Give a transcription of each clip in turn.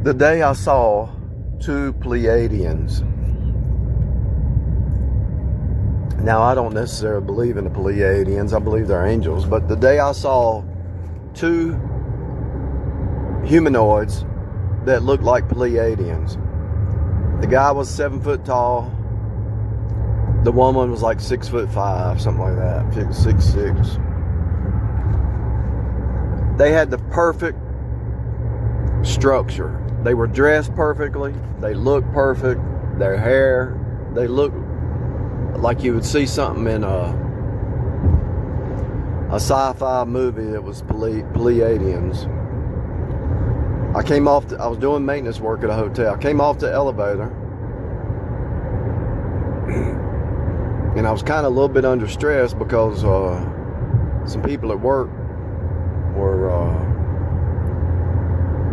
The day I saw two Pleiadians. Now, I don't necessarily believe in the Pleiadians. I believe they're angels. But the day I saw two humanoids that looked like Pleiadians. The guy was 7 foot tall. The woman was like 6'5", something like that, 6'6". They had the perfect structure. They were dressed perfectly. They looked perfect. Their hair, they looked like you would see something in a sci-fi movie that was Pleiadians. I was doing maintenance work at a hotel. I came off the elevator and I was kind of a little bit under stress because some people at work were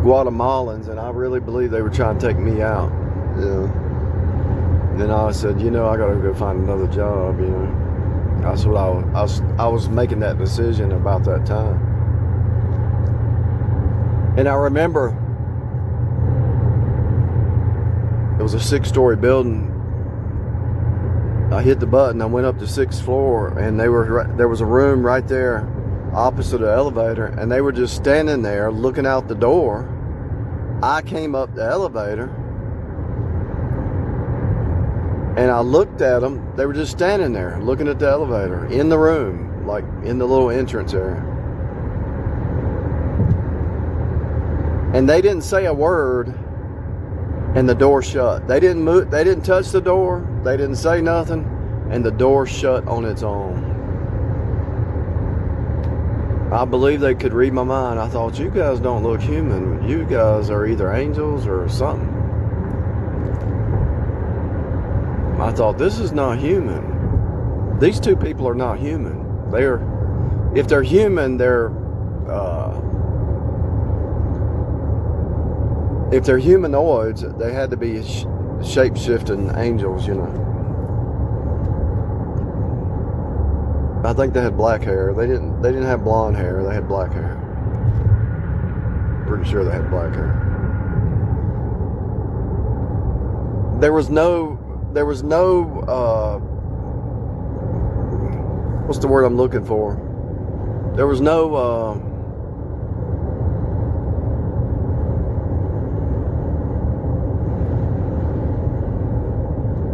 Guatemalans, and I really believe they were trying to take me out. And then I said, I got to go find another job. That's what I was making that decision about that time. And I remember it was a 6-story building. I hit the button. I went up to 6th floor, and there was a room right there opposite the elevator, and they were just standing there looking out the door. I came up the elevator, and I looked at them. They were just standing there looking at the elevator in the room, like in the little entrance area. And they didn't say a word, and the door shut. They didn't move. They didn't touch the door. They didn't say nothing, and the door shut on its own. I believe they could read my mind. I thought, you guys don't look human. You guys are either angels or something. I thought, this is not human. These two people are not human. If they're human, if they're humanoids, they had to be shape-shifting angels, I think they had black hair. They didn't have blonde hair. They had black hair. Pretty sure they had black hair. There was no what's the word I'm looking for? There was no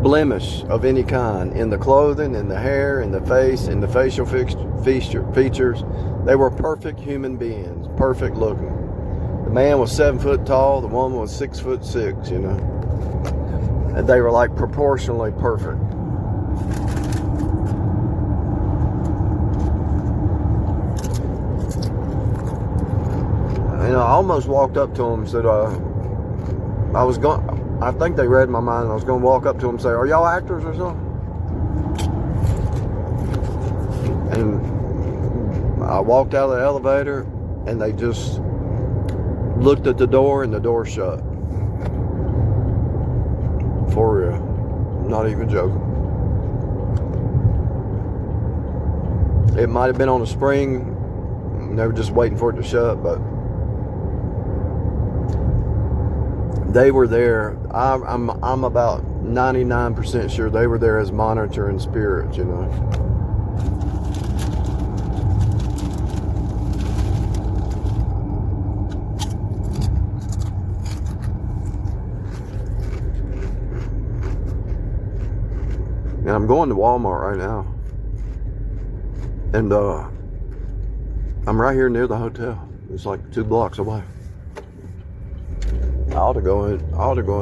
blemish of any kind in the clothing, in the hair, in the face, in the facial features. They were perfect human beings, perfect looking. The man was 7 foot tall, the woman was 6'6", and they were like proportionally perfect. And I almost walked up to them and said, I think they read my mind, and I was going to walk up to them and say, are y'all actors or something? And I walked out of the elevator, and they just looked at the door, and the door shut. For real. I'm not even joking. It might have been on a spring, and they were just waiting for it to shut, but they were there. I'm about 99% sure they were there as monitoring spirits, And I'm going to Walmart right now. And I'm right here near the hotel. It's like 2 blocks away. I ought to go in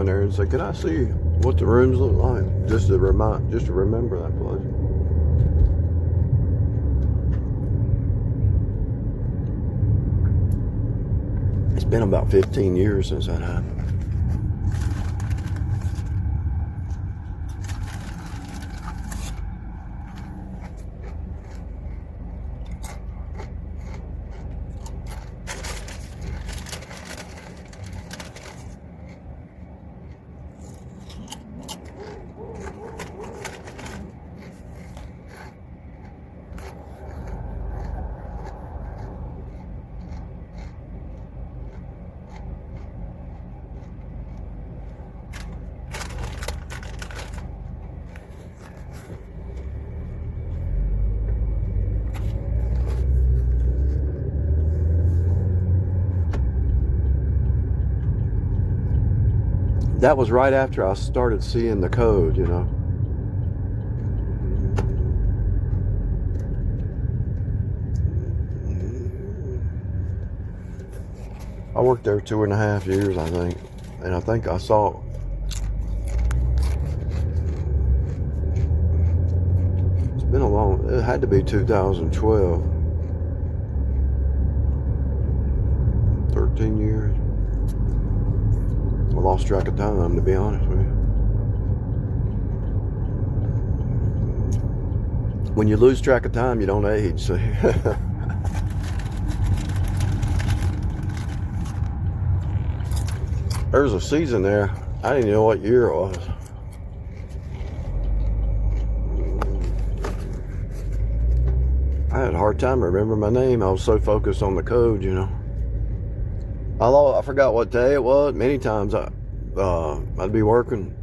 there and say, can I see what the rooms look like? Just to remember that place. It's been about 15 years since that happened. That was right after I started seeing the code, you know. I worked there 2.5 years, I think. And I think I saw, it's been a long, it had to be 2012. 13 years. I lost track of time, to be honest with you. When you lose track of time, you don't age. So there was a season there. I didn't even know what year it was. I had a hard time remembering my name. I was so focused on the code, you know. I forgot what day it was. Many times I'd be working.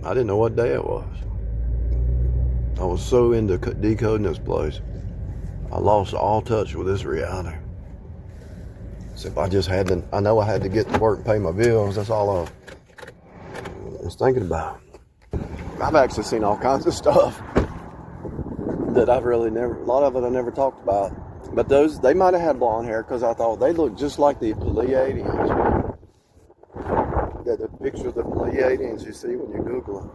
I didn't know what day it was. I was so into decoding this place. I lost all touch with this reality. Except I just had to, I know I had to get to work and pay my bills. That's all I was thinking about. I've actually seen all kinds of stuff that I've really never, a lot of it I never talked about. But those, they might have had blonde hair because I thought they looked just like the Pleiadians. The picture of the Pleiadians you see when you Google them.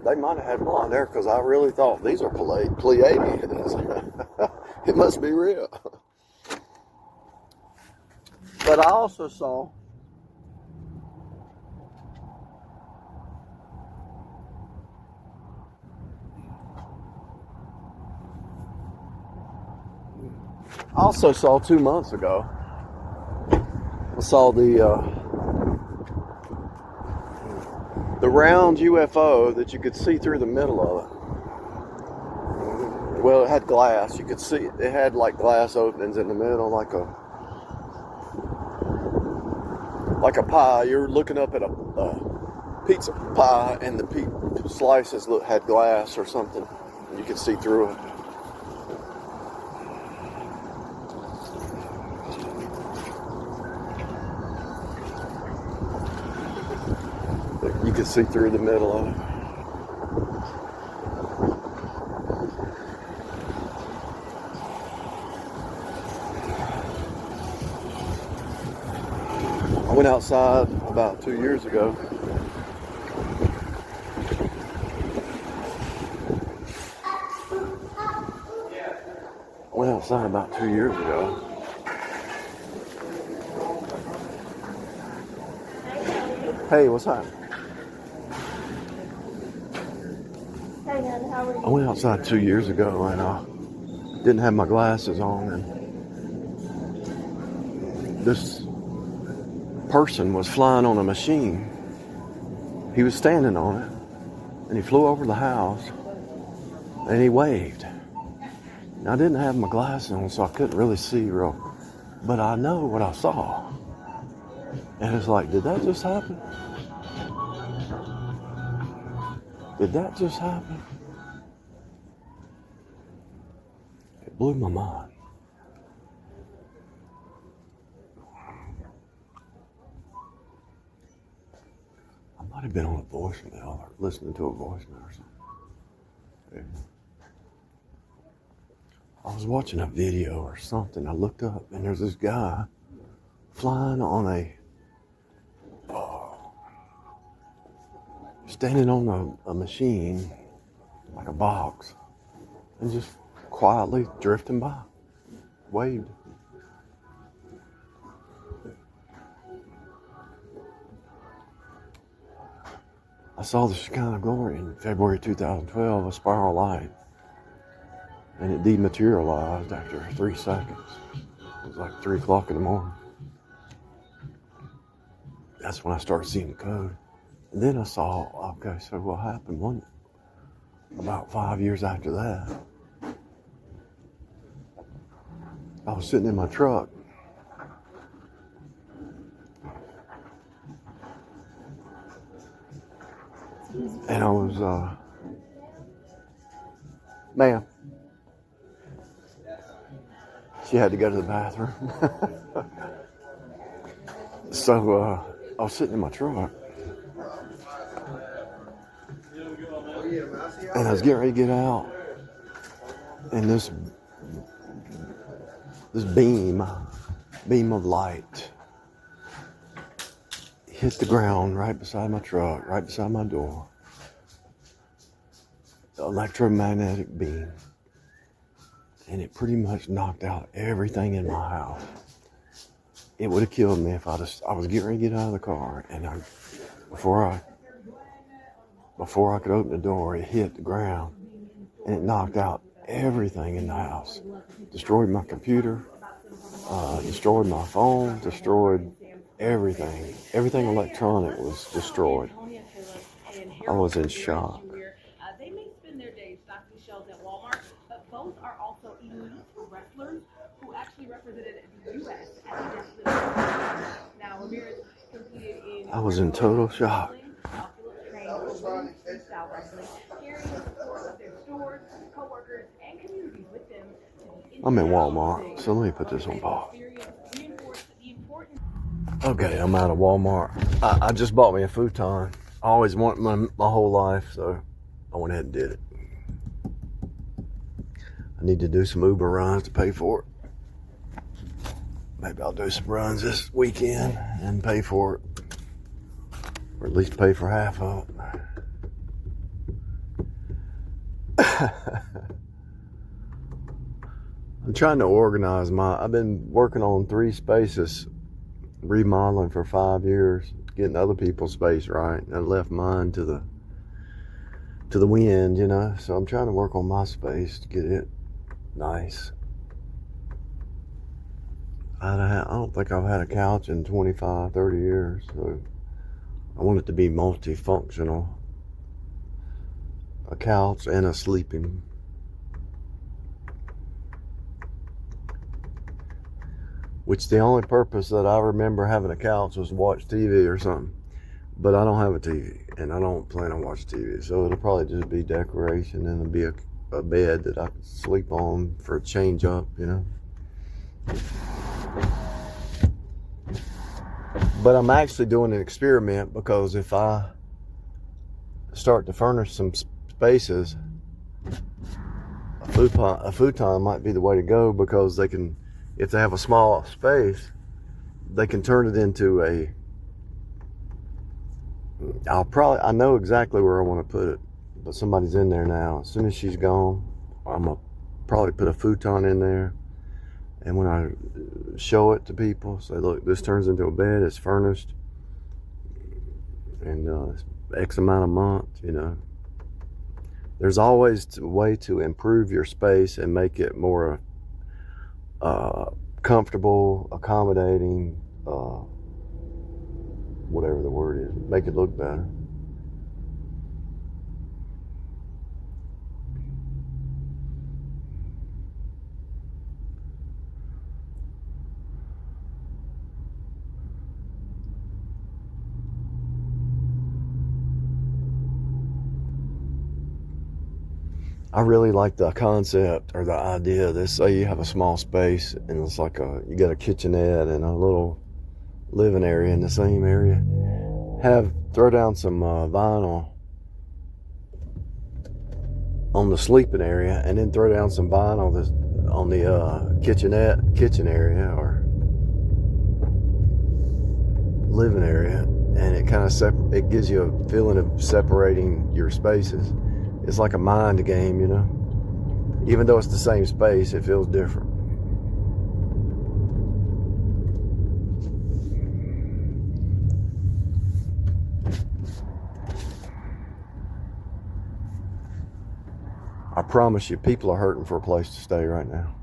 They might have had blonde hair because I really thought these are Pleiadians. It must be real. But I also saw I 2 months ago, I saw the round UFO that you could see through the middle of it. Well, it had glass. You could see it had like glass openings in the middle, like a pie. You're looking up at a pizza pie, and the slices had glass or something. You could see through it. You could see through the middle of it. I went outside about 2 years ago. Hey, what's up? Hey, Dad, how are you? I went outside 2 years ago and I didn't have my glasses on, and this person was flying on a machine. He was standing on it, and he flew over the house, and he waved. Now, I didn't have my glasses on, so I couldn't really see real, but I know what I saw. And it's like, did that just happen? Did that just happen? It blew my mind. I might have been on a voicemail or listening to a voicemail or something. Yeah. I was watching a video or something. I looked up and there's this guy flying on standing on a machine, like a box, and just quietly drifting by, waved. I saw the Shekinah glory in February 2012, a spiral light, and it dematerialized after 3 seconds. It was like 3 o'clock in the morning. That's when I started seeing the code. And then I saw, okay, so what happened about 5 years after that, I was sitting in my truck. And I was, ma'am. She had to go to the bathroom. So, I was sitting in my truck. And I was getting ready to get out, and this beam of light hit the ground right beside my truck, right beside my door. Electromagnetic beam. And it pretty much knocked out everything in my house. It would have killed me if I was getting ready to get out of the car, and before I could open the door, it hit the ground, and it knocked out everything in the house. Destroyed my computer, destroyed my phone, destroyed everything. Everything electronic was destroyed. I was in shock. They may spend their days stocking shelves at Walmart, but both are also elite wrestlers who actually represented the U.S. at the National. Now, Ramirez competed in. I was in total shock. I'm in Walmart, so let me put this on pause. Okay, I'm out of Walmart. I just bought me a futon. I always wanted my whole life, so I went ahead and did it. I need to do some Uber runs to pay for it. Maybe I'll do some runs this weekend and pay for it. Or at least pay for half of it. I'm trying to organize I've been working on 3 spaces, remodeling for 5 years, getting other people's space right. I left mine to the wind, you know. So I'm trying to work on my space to get it nice. I don't think I've had a couch in 25, 30 years, so I want it to be multifunctional. A couch and a sleeping. Which the only purpose that I remember having a couch was to watch TV or something. But I don't have a TV, and I don't plan on watching TV. So it'll probably just be decoration, and it'll be a bed that I can sleep on for a change up, you know. But I'm actually doing an experiment, because if I start to furnish some spaces, a futon might be the way to go, because they can, if they have a small space, they can turn it into I know exactly where I want to put it, but somebody's in there now. As soon as she's gone, I'm going to probably put a futon in there. And when I show it to people, say, look, this turns into a bed, it's furnished, and it's X amount a month, you know. There's always a way to improve your space and make it more comfortable, accommodating, whatever the word is, make it look better. I really like the concept or the idea. Let's say you have a small space and it's like you got a kitchenette and a little living area in the same area. Throw down some vinyl on the sleeping area, and then throw down some vinyl on the kitchen area or living area, and it kind of it gives you a feeling of separating your spaces. It's like a mind game, you know. Even though it's the same space, it feels different. I promise you, people are hurting for a place to stay right now.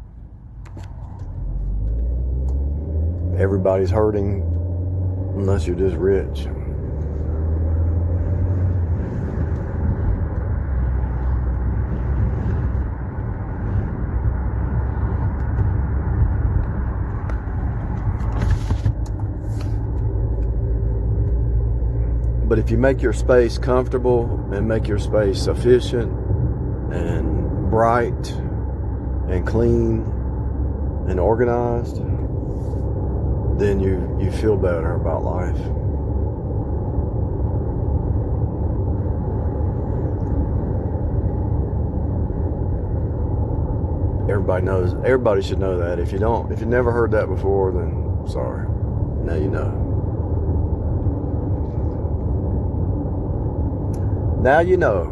Everybody's hurting unless you're just rich. But if you make your space comfortable and make your space efficient and bright and clean and organized, then you feel better about life. Everybody should know that. If you never heard that before, then sorry. Now you know. Now you know.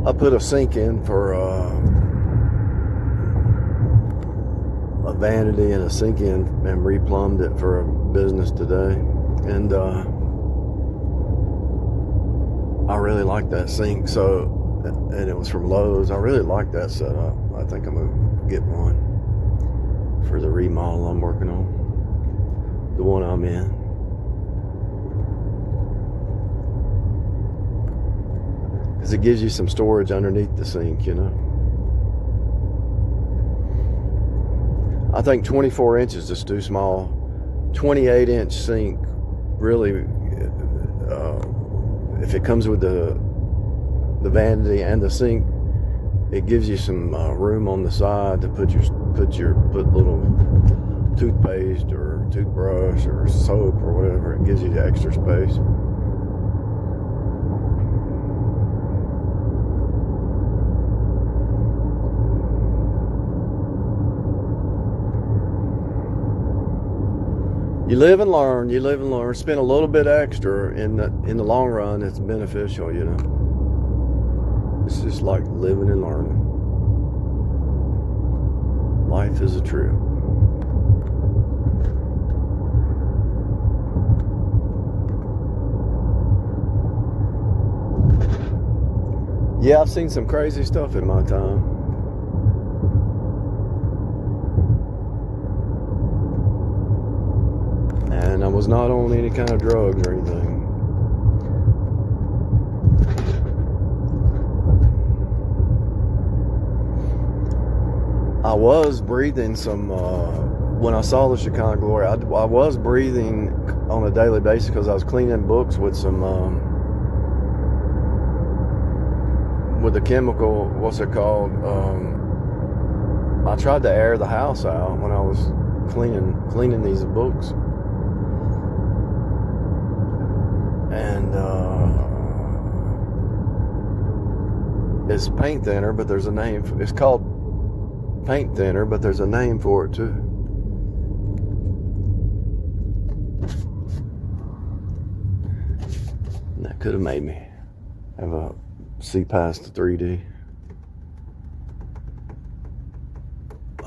I put a sink in for a vanity and a sink in and replumbed it for a business today. And I really like that sink. And it was from Lowe's. I really like that setup. I think I'm going to get one for the remodel I'm working on. The one I'm in. Because it gives you some storage underneath the sink, you know. I think 24 inches is too small. 28-inch sink, really, if it comes with the vanity and the sink, it gives you some room on the side to put little toothpaste or toothbrush or soap or whatever. It gives you the extra space. You live and learn. Spend a little bit extra in the long run. It's beneficial, you know. It's just like living and learning. Life is a trip. Yeah, I've seen some crazy stuff in my time. And I was not on any kind of drugs or anything. I was breathing some, when I saw the Shekinah glory, I was breathing on a daily basis because I was cleaning books with some, with the chemical, what's it called? I tried to air the house out when I was cleaning these books. And it's paint thinner, but there's a name. It's called paint thinner, but there's a name for it too. And that could have made me have a see past the 3D.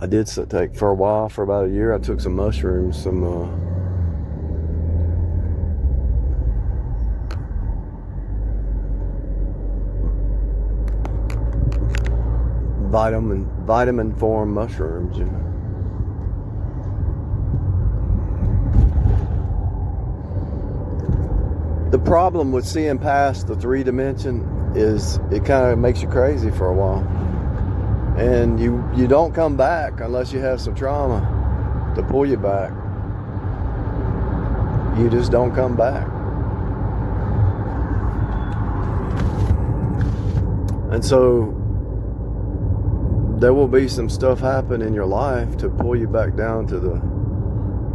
I did take for a while, for about a year. I took some mushrooms, some vitamin form mushrooms, you know. The problem with seeing past the 3 dimension is it kind of makes you crazy for a while, and you don't come back unless you have some trauma to pull you back. You just don't come back. And so there will be some stuff happen in your life to pull you back down to the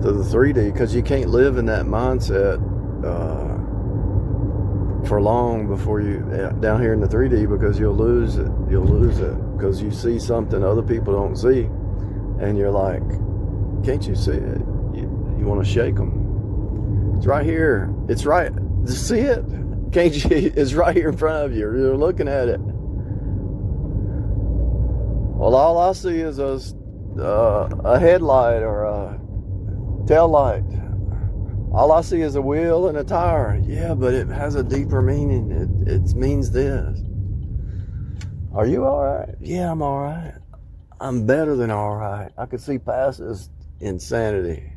3D, because you can't live in that mindset for long before you down here in the 3D, because you'll lose it because you see something other people don't see, and you're like, can't you see it? You want to shake them. It's right here. It's right. Just see it. Can't you? It's right here in front of you. You're looking at it. Well, all I see is a headlight or a tail light. All I see is a wheel and a tire. Yeah, but it has a deeper meaning. It means this. Are you all right? Yeah, I'm all right. I'm better than all right. I can see past this insanity.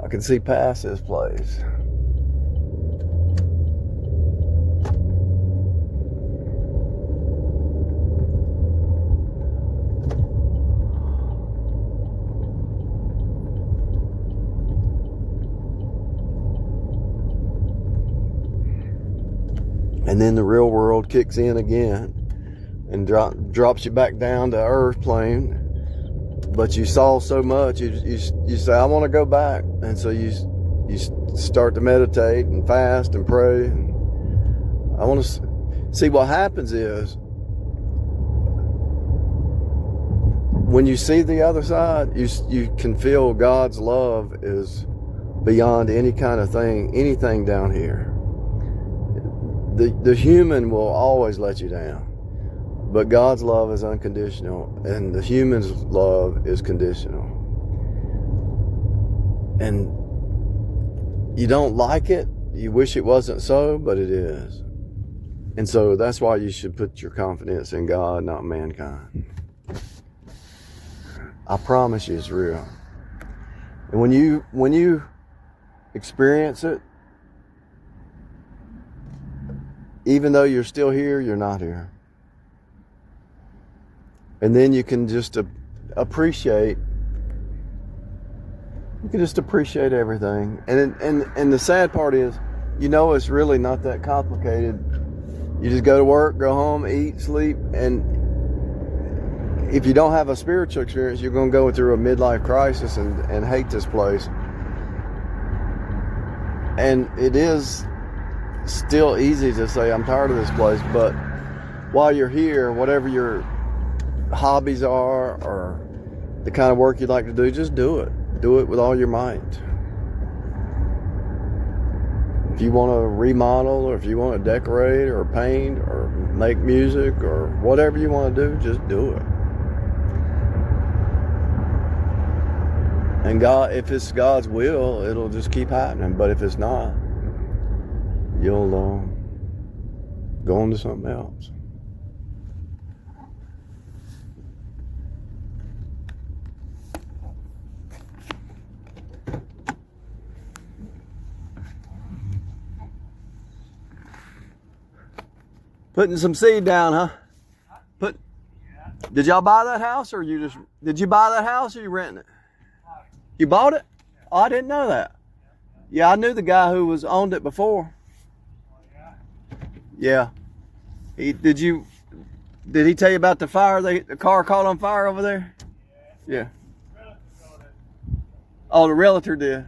I can see past this place. And then the real world kicks in again and drops you back down to earth plane. But you saw so much, you say, I want to go back. And so you start to meditate and fast and pray. And I want to see what happens is, when you see the other side, you can feel God's love is beyond any kind of thing, anything down here. The human will always let you down. But God's love is unconditional, and the human's love is conditional. And you don't like it, you wish it wasn't so, but it is. And so that's why you should put your confidence in God, not mankind. I promise you it's real. And when you experience it, even though you're still here, you're not here. And then you can just appreciate. You can just appreciate everything. And the sad part is, it's really not that complicated. You just go to work, go home, eat, sleep, and if you don't have a spiritual experience, you're going to go through a midlife crisis and hate this place. And it is still easy to say, I'm tired of this place, but while you're here, whatever your hobbies are or the kind of work you'd like to do, just do it. Do it with all your might. If you want to remodel, or if you want to decorate or paint or make music or whatever you want to do, just do it. And God, if it's God's will, it'll just keep happening. But if it's not, you'll go on to something else. Putting some seed down, huh? Did y'all buy that house, or did you buy that house, or you renting it? You bought it? Oh, I didn't know that. Yeah, I knew the guy who owned it before. Yeah. Did he tell you about the fire? The car caught on fire over there? Yeah. Oh, the realtor did?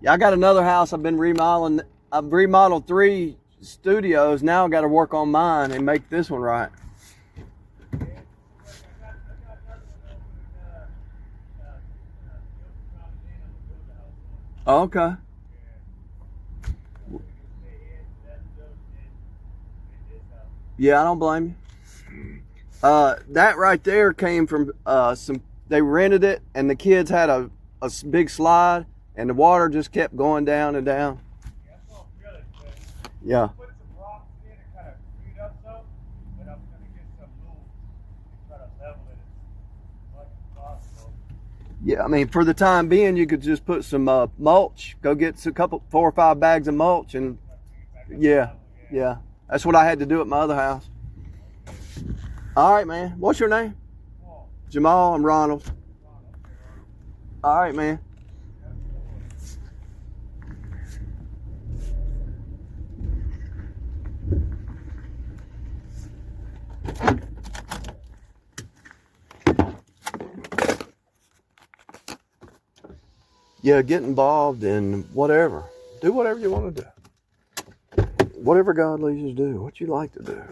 Yeah, I got another house I've been remodeling. I've remodeled 3 studios. Now I got to work on mine and make this one right. Oh, okay. Yeah, I don't blame you. That right there came from they rented it, and the kids had a big slide, and the water just kept going down and down. Yeah. Yeah, I mean, for the time being, you could just put some mulch. Go get 4 or 5 bags of mulch, and yeah, that's what I had to do at my other house. All right, man. What's your name? Jamal. I'm Ronald. All right, man. Yeah, get involved in whatever. Do whatever you want to do. Whatever God leads you to do, what you like to do,